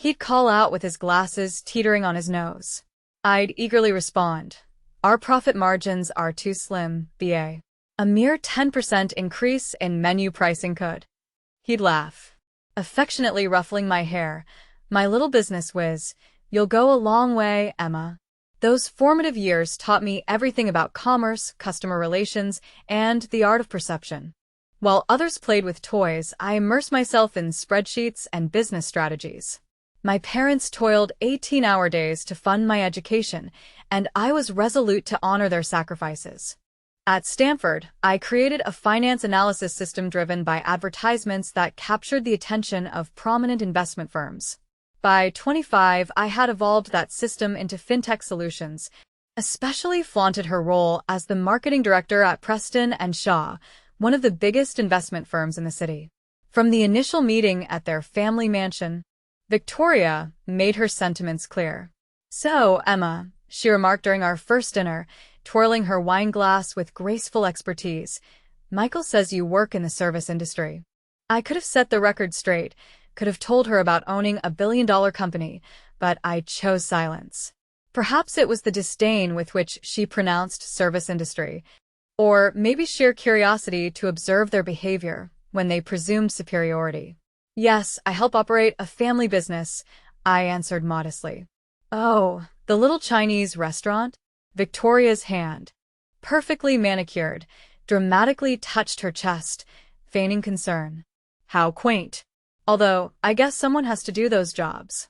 He'd call out with his glasses teetering on his nose. I'd eagerly respond, "Our profit margins are too slim, BA. A mere 10% increase in menu pricing could." He'd laugh, affectionately ruffling my hair. "My little business whiz, you'll go a long way, Emma." Those formative years taught me everything about commerce, customer relations, and the art of perception. While others played with toys, I immersed myself in spreadsheets and business strategies. My parents toiled 18-hour days to fund my education, and I was resolute to honor their sacrifices. At Stanford, I created a finance analysis system driven by advertisements that captured the attention of prominent investment firms. By 25, I had evolved that system into fintech solutions, especially flaunted her role as the marketing director at Preston and Shaw, one of the biggest investment firms in the city. From the initial meeting at their family mansion, Victoria made her sentiments clear. "So, Emma," she remarked during our first dinner, twirling her wine glass with graceful expertise, "Michael says you work in the service industry." I could have set the record straight, could have told her about owning a billion-dollar company, but I chose silence. Perhaps it was the disdain with which she pronounced service industry, or maybe sheer curiosity to observe their behavior when they presumed superiority. "Yes, I help operate a family business," I answered modestly. "Oh, the little Chinese restaurant?" Victoria's hand, perfectly manicured, dramatically touched her chest, feigning concern. "How quaint. Although, I guess someone has to do those jobs."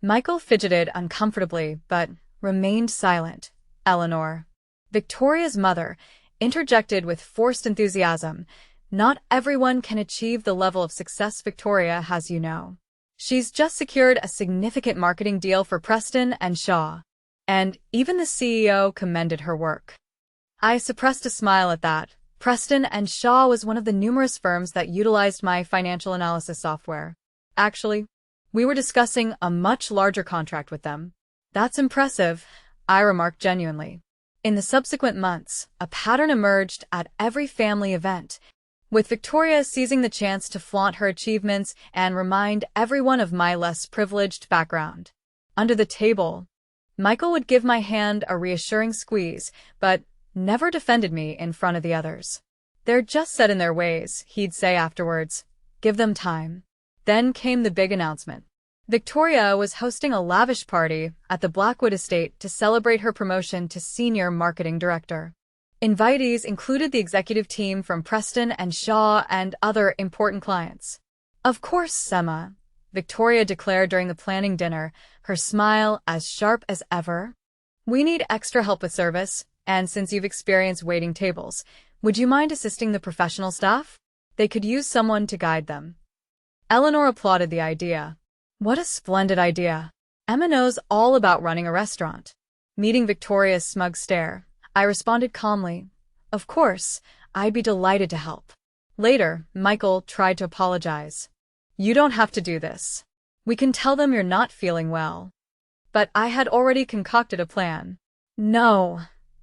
Michael fidgeted uncomfortably, but remained silent. Eleanor, Victoria's mother, interjected with forced enthusiasm, "Not everyone can achieve the level of success Victoria has, you know. She's just secured a significant marketing deal for Preston and Shaw." And even the CEO commended her work. I suppressed a smile at that. Preston and Shaw was one of the numerous firms that utilized my financial analysis software. Actually, we were discussing a much larger contract with them. "That's impressive," I remarked genuinely. In the subsequent months, a pattern emerged at every family event, with Victoria seizing the chance to flaunt her achievements and remind everyone of my less privileged background. Under the table, Michael would give my hand a reassuring squeeze, but never defended me in front of the others. "They're just set in their ways," he'd say afterwards. "Give them time." Then came the big announcement. Victoria was hosting a lavish party at the Blackwood estate to celebrate her promotion to senior marketing director. Invitees included the executive team from Preston and Shaw and other important clients. "Of course, Emma," Victoria declared during the planning dinner, her smile as sharp as ever. "We need extra help with service, and since you've experienced waiting tables, would you mind assisting the professional staff? They could use someone to guide them." Eleanor applauded the idea. "What a splendid idea. Emma knows all about running a restaurant." Meeting Victoria's smug stare, I responded calmly, "Of course, I'd be delighted to help." Later, Michael tried to apologize. "You don't have to do this. We can tell them you're not feeling well." But I had already concocted a plan. "No,"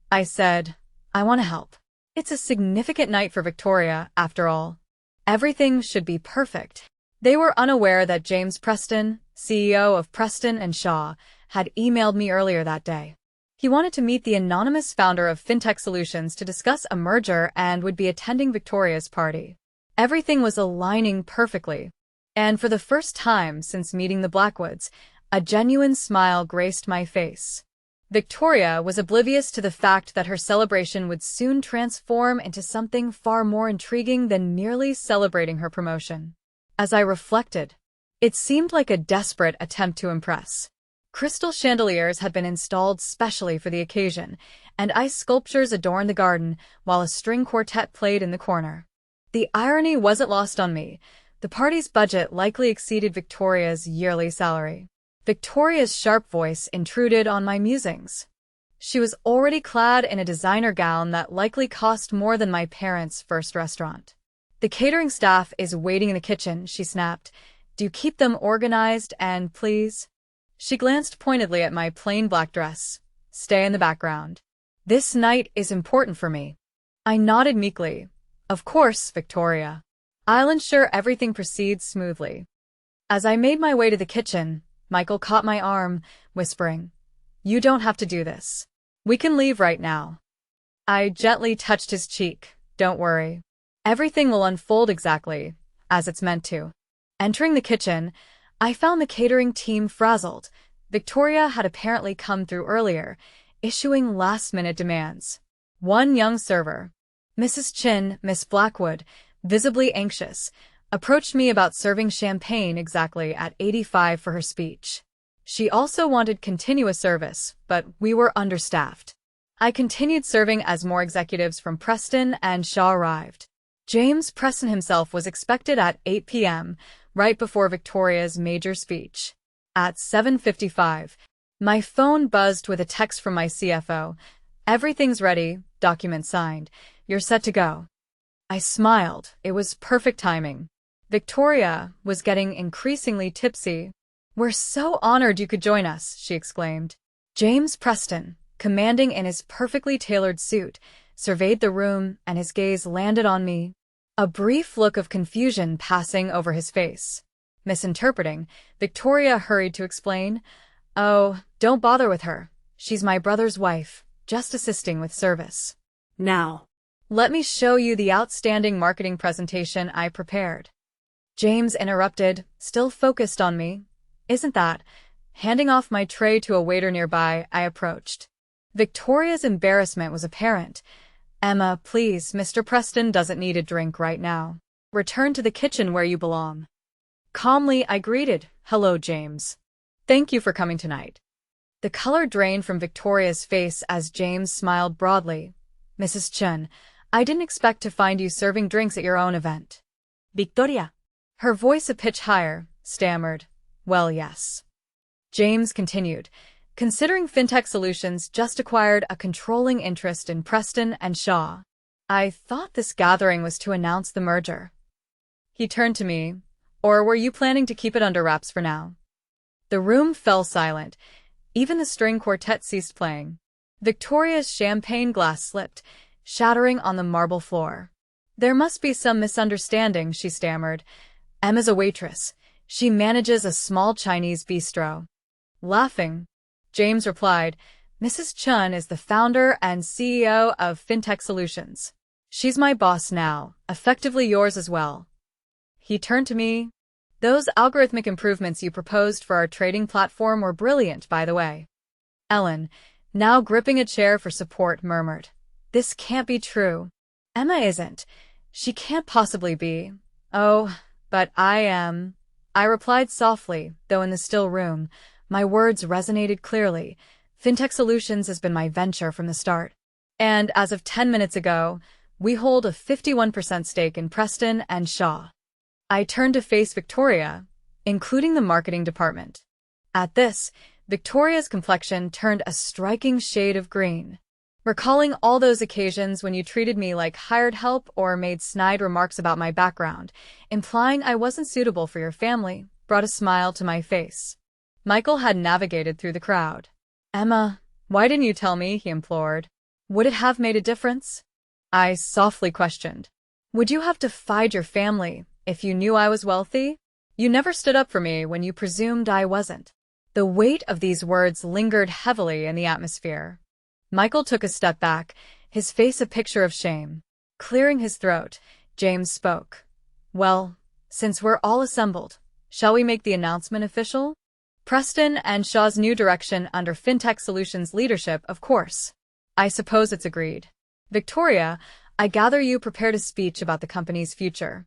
I said, "I want to help. It's a significant night for Victoria, after all. Everything should be perfect." They were unaware that James Preston, CEO of Preston and Shaw, had emailed me earlier that day. He wanted to meet the anonymous founder of FinTech Solutions to discuss a merger and would be attending Victoria's party. Everything was aligning perfectly. And for the first time since meeting the Blackwoods, a genuine smile graced my face. Victoria was oblivious to the fact that her celebration would soon transform into something far more intriguing than merely celebrating her promotion. As I reflected, it seemed like a desperate attempt to impress. Crystal chandeliers had been installed specially for the occasion, and ice sculptures adorned the garden, while a string quartet played in the corner. The irony wasn't lost on me. The party's budget likely exceeded Victoria's yearly salary. Victoria's sharp voice intruded on my musings. She was already clad in a designer gown that likely cost more than my parents' first restaurant. "The catering staff is waiting in the kitchen," she snapped. "Do keep them organized and please." She glanced pointedly at my plain black dress. "Stay in the background. This night is important for me." I nodded meekly. "Of course, Victoria. I'll ensure everything proceeds smoothly." As I made my way to the kitchen, Michael caught my arm, whispering, "You don't have to do this. We can leave right now." I gently touched his cheek. "Don't worry. Everything will unfold exactly as it's meant to." Entering the kitchen, I found the catering team frazzled. Victoria had apparently come through earlier, issuing last-minute demands. One young server, Mrs. Chin, Miss Blackwood, visibly anxious, approached me about serving champagne exactly at 85 for her speech. She also wanted continuous service, but we were understaffed. I continued serving as more executives from Preston and Shaw arrived. James Preston himself was expected at 8 p.m., right before Victoria's major speech. At 7:55, my phone buzzed with a text from my CFO. "Everything's ready, document signed. You're set to go." I smiled. It was perfect timing. Victoria was getting increasingly tipsy. "We're so honored you could join us," she exclaimed. James Preston, commanding in his perfectly tailored suit, surveyed the room and his gaze landed on me. A brief look of confusion passing over his face. Misinterpreting, Victoria hurried to explain, "Oh, don't bother with her. She's my brother's wife, just assisting with service." "Now, "Let me show you the outstanding marketing presentation I prepared." James interrupted, still focused on me. "Isn't that?" Handing off my tray to a waiter nearby, I approached. Victoria's embarrassment was apparent. "Emma, please, Mr. Preston doesn't need a drink right now. Return to the kitchen where you belong." Calmly, I greeted, "Hello, James. Thank you for coming tonight." The color drained from Victoria's face as James smiled broadly. "Mrs. Chun, I didn't expect to find you serving drinks at your own event." Victoria." Her voice a pitch higher, stammered, "Well, yes." James continued, "Considering FinTech Solutions just acquired a controlling interest in Preston and Shaw, I thought this gathering was to announce the merger." He turned to me, "Or were you planning to keep it under wraps for now?" The room fell silent. Even the string quartet ceased playing. Victoria's champagne glass slipped, shattering on the marble floor. "There must be some misunderstanding," she stammered. "Emma's a waitress. She manages a small Chinese bistro." Laughing, James replied, "Mrs. Chun is the founder and CEO of FinTech Solutions. She's my boss now, effectively yours as well." He turned to me. "Those algorithmic improvements you proposed for our trading platform were brilliant, by the way." Ellen, now gripping a chair for support, murmured, "This can't be true. Emma isn't. She can't possibly be." "Oh, but I am," I replied softly, though in the still room, my words resonated clearly. FinTech Solutions has been my venture from the start. And as of 10 minutes ago, we hold a 51% stake in Preston and Shaw. I turned to face Victoria, including the marketing department. At this, Victoria's complexion turned a striking shade of green. Recalling all those occasions when you treated me like hired help or made snide remarks about my background, implying I wasn't suitable for your family, brought a smile to my face. Michael had navigated through the crowd. "Emma, why didn't you tell me?" he implored. "Would it have made a difference?" I softly questioned. "Would you have defied your family if you knew I was wealthy? You never stood up for me when you presumed I wasn't." The weight of these words lingered heavily in the atmosphere. Michael took a step back, his face a picture of shame. Clearing his throat, James spoke. "Well, since we're all assembled, shall we make the announcement official? Preston and Shaw's new direction under FinTech Solutions leadership, of course." "I suppose it's agreed." "Victoria, I gather you prepared a speech about the company's future.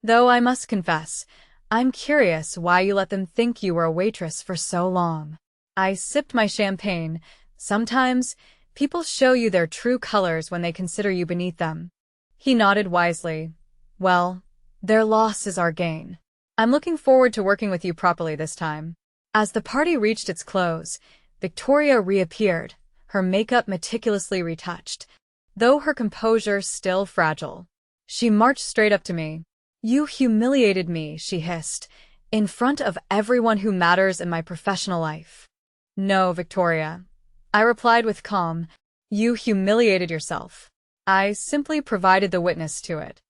Though I must confess, I'm curious why you let them think you were a waitress for so long." I sipped my champagne. "Sometimes, people show you their true colors when they consider you beneath them." He nodded wisely. "Well, their loss is our gain. I'm looking forward to working with you properly this time." As the party reached its close, Victoria reappeared, her makeup meticulously retouched, though her composure still fragile. She marched straight up to me. "You humiliated me," she hissed, "in front of everyone who matters in my professional life." "No, Victoria," I replied with calm. "You humiliated yourself. I simply provided the witness to it."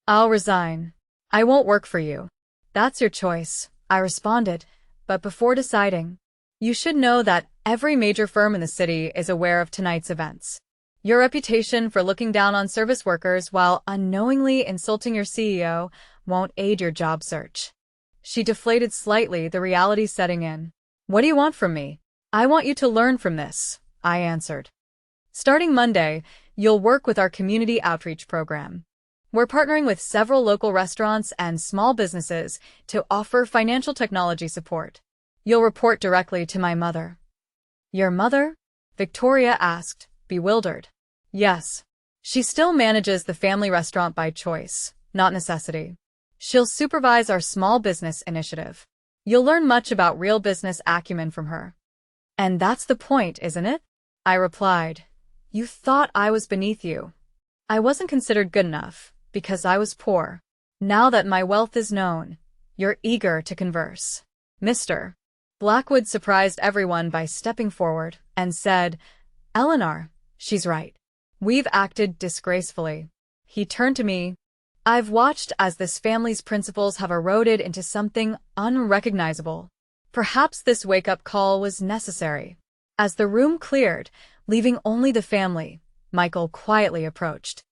"I'll resign. I won't work for you." "That's your choice. I responded, but before deciding, you should know that every major firm in the city is aware of tonight's events. Your reputation for looking down on service workers while unknowingly insulting your CEO won't aid your job search. She deflated slightly, the reality setting in. What do you want from me? I want you to learn from this, I answered. Starting Monday, you'll work with our community outreach program. We're partnering with several local restaurants and small businesses to offer financial technology support. You'll report directly to my mother. Your mother? Victoria asked, bewildered. Yes. She still manages the family restaurant by choice, not necessity. She'll supervise our small business initiative. You'll learn much about real business acumen from her. And that's the point, isn't it? I replied. You thought I was beneath you. I wasn't considered good enough, because I was poor. Now that my wealth is known, you're eager to converse. Mr. Blackwood surprised everyone by stepping forward and said, Eleanor, she's right. We've acted disgracefully. He turned to me. I've watched as this family's principles have eroded into something unrecognizable. Perhaps this wake-up call was necessary. As the room cleared, leaving only the family, Michael quietly approached.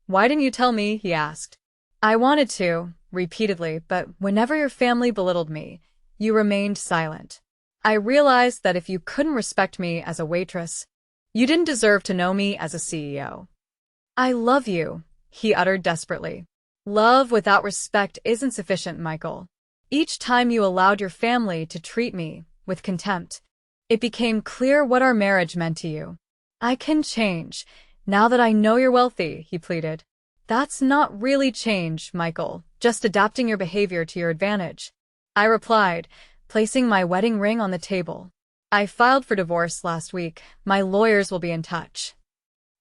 Why didn't you tell me? He asked. I wanted to, repeatedly, but whenever your family belittled me, you remained silent. I realized that if you couldn't respect me as a waitress, you didn't deserve to know me as a CEO. I love you, he uttered desperately. Love without respect isn't sufficient, Michael. Each time you allowed your family to treat me with contempt, it became clear what our marriage meant to you. I can change, now that I know you're wealthy, he pleaded. That's not really change, Michael, just adapting your behavior to your advantage. I replied, placing my wedding ring on the table. I filed for divorce last week. My lawyers will be in touch.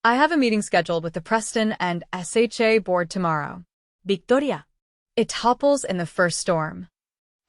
I have a meeting scheduled with the Preston and SHA board tomorrow. Victoria. It topples in the first storm.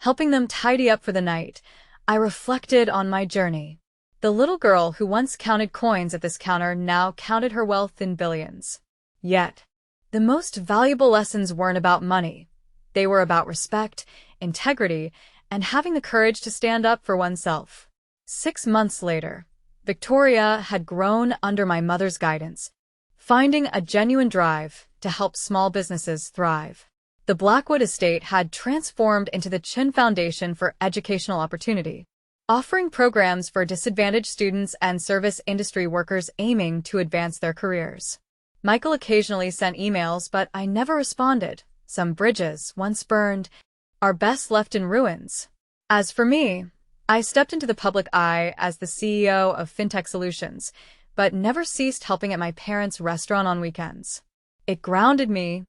Helping them tidy up for the night, I reflected on my journey. The little girl who once counted coins at this counter now counted her wealth in billions. Yet, the most valuable lessons weren't about money. They were about respect, integrity, and having the courage to stand up for oneself. 6 months later, Victoria had grown under my mother's guidance, finding a genuine drive to help small businesses thrive. The Blackwood estate had transformed into the Chin Foundation for Educational Opportunity, offering programs for disadvantaged students and service industry workers aiming to advance their careers. Michael occasionally sent emails, but I never responded. Some bridges, once burned, are best left in ruins. As for me, I stepped into the public eye as the CEO of FinTech Solutions, but never ceased helping at my parents' restaurant on weekends. It grounded me,